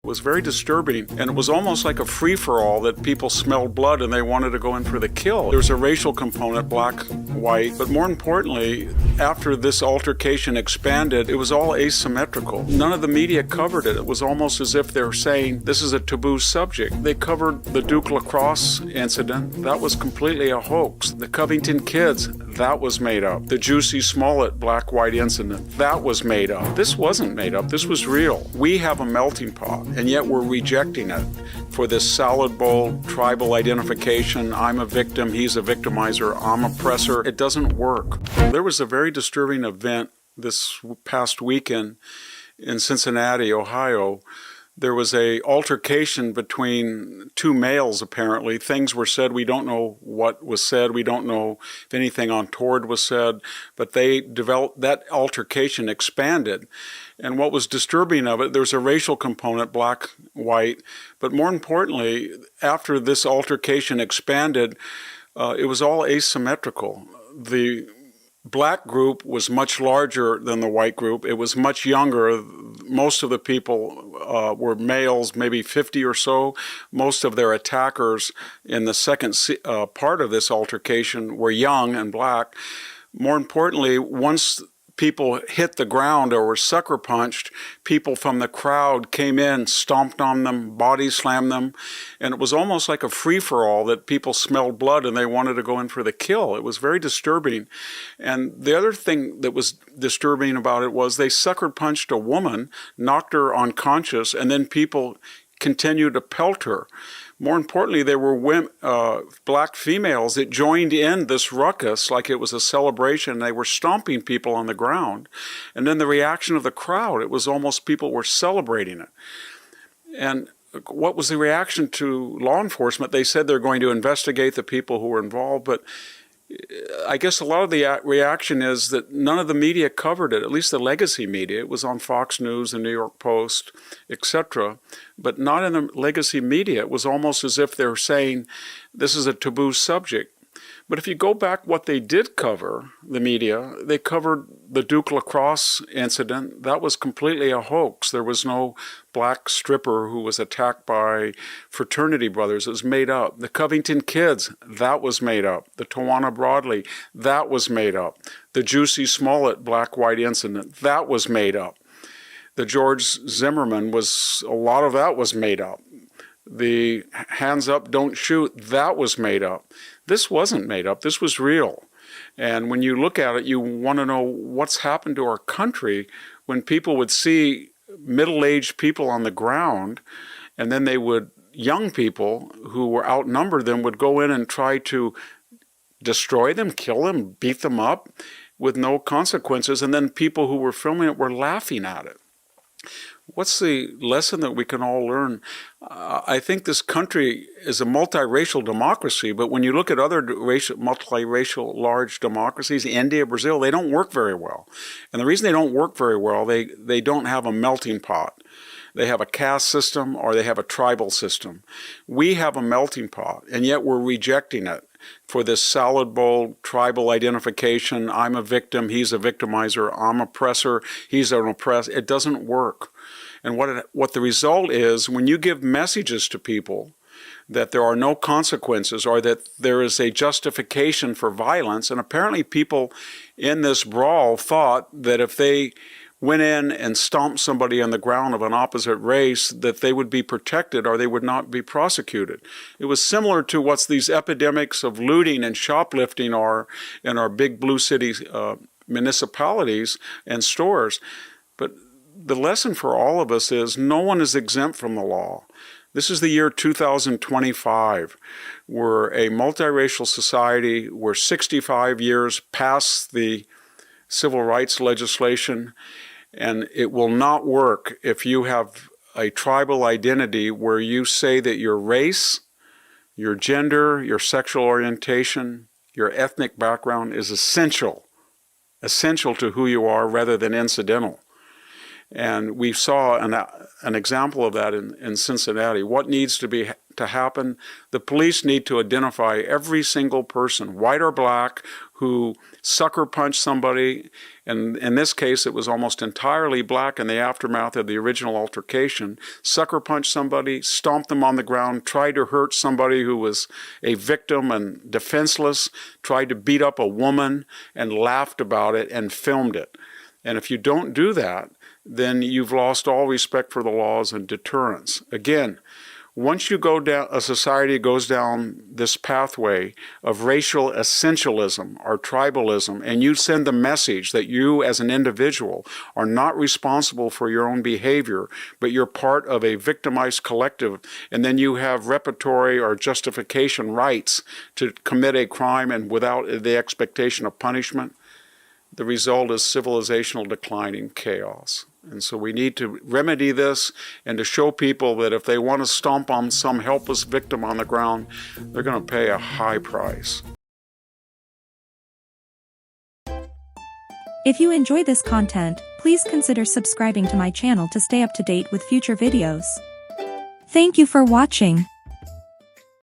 was very disturbing, and it was almost like a free-for-all that people smelled blood and they wanted to go in for the kill. There was a racial component, black, white, but more importantly, after this altercation expanded, it was all asymmetrical. None of the media covered it. It was almost as if they were saying, this is a taboo subject. They covered the Duke lacrosse incident. That was completely a hoax. The Covington kids, that was made up. The Jussie Smollett black-white incident, that was made up. This wasn't made up. This was real. We have a melting pot, and yet we're rejecting it for this salad bowl, tribal identification. I'm a victim, he's a victimizer, I'm a oppressor. It doesn't work. There was a very disturbing event this past weekend in Cincinnati, Ohio. There was an altercation between two males, apparently. Things were said. We don't know what was said. We don't know if anything untoward was said. But they developed, that altercation expanded. And what was disturbing of it, there's a racial component, black, white. But more importantly, after this altercation expanded, it was all asymmetrical. The black group was much larger than the white group. It was much younger. Most of the people were males, maybe 50 or so. Most of their attackers in the second part of this altercation were young and black. More importantly, once people hit the ground or were sucker punched, people from the crowd came in, stomped on them, body slammed them, and it was almost like a free-for-all that people smelled blood and they wanted to go in for the kill. It was very disturbing. And the other thing that was disturbing about it was they sucker punched a woman, knocked her unconscious, and then people continued to pelt her. More importantly, there were women, black females that joined in this ruckus like it was a celebration. They were stomping people on the ground. And then the reaction of the crowd, it was almost people were celebrating it. And what was the reaction to law enforcement? They said they're going to investigate the people who were involved, but I guess a lot of the reaction is that none of the media covered it, at least the legacy media. It was on Fox News, the New York Post, etc., but not in the legacy media. It was almost as if they were saying this is a taboo subject. But if you go back what they did cover, the media, they covered the Duke lacrosse incident. That was completely a hoax. There was no black stripper who was attacked by fraternity brothers. It was made up. The Covington kids, that was made up. The Tawana Broadley, that was made up. The Jussie Smollett black-white incident, that was made up. The George Zimmerman a lot of that was made up. The hands up, don't shoot, that was made up. This wasn't made up. This was real. And when you look at it, you want to know what's happened to our country when people would see middle-aged people on the ground, and then young people who were outnumbered them would go in and try to destroy them, kill them, beat them up with no consequences. And then people who were filming it were laughing at it. What's the lesson that we can all learn? I think this country is a multiracial democracy, but when you look at other multiracial large democracies, India, Brazil, they don't work very well. And the reason they don't work very well, they don't have a melting pot. They have a caste system or they have a tribal system. We have a melting pot, and yet we're rejecting it for this salad bowl, tribal identification. I'm a victim, he's a victimizer, I'm oppressor, he's an oppressed. It doesn't work. And what the result is, when you give messages to people that there are no consequences or that there is a justification for violence, and apparently people in this brawl thought that if they went in and stomped somebody on the ground of an opposite race, that they would be protected or they would not be prosecuted. It was similar to what these epidemics of looting and shoplifting are in our big blue city municipalities and stores. But the lesson for all of us is no one is exempt from the law. This is the year 2025. We're a multiracial society. We're 65 years past the civil rights legislation, and it will not work if you have a tribal identity where you say that your race, your gender, your sexual orientation, your ethnic background is essential to who you are rather than incidental. And we saw an example of that in Cincinnati. What needs to to happen, the police need to identify every single person, white or black, who sucker punched somebody. And in this case, it was almost entirely black in the aftermath of the original altercation. Sucker punched somebody, stomped them on the ground, tried to hurt somebody who was a victim and defenseless, tried to beat up a woman and laughed about it and filmed it. And if you don't do that, then you've lost all respect for the laws and deterrence. Again, once you go down, a society goes down this pathway of racial essentialism or tribalism, and you send the message that you as an individual are not responsible for your own behavior, but you're part of a victimized collective, and then you have repertory or justification rights to commit a crime and without the expectation of punishment, the result is civilizational decline and chaos. And so we need to remedy this and to show people that if they want to stomp on some helpless victim on the ground, they're going to pay a high price. If you enjoy this content, please consider subscribing to my channel to stay up to date with future videos. Thank you for watching.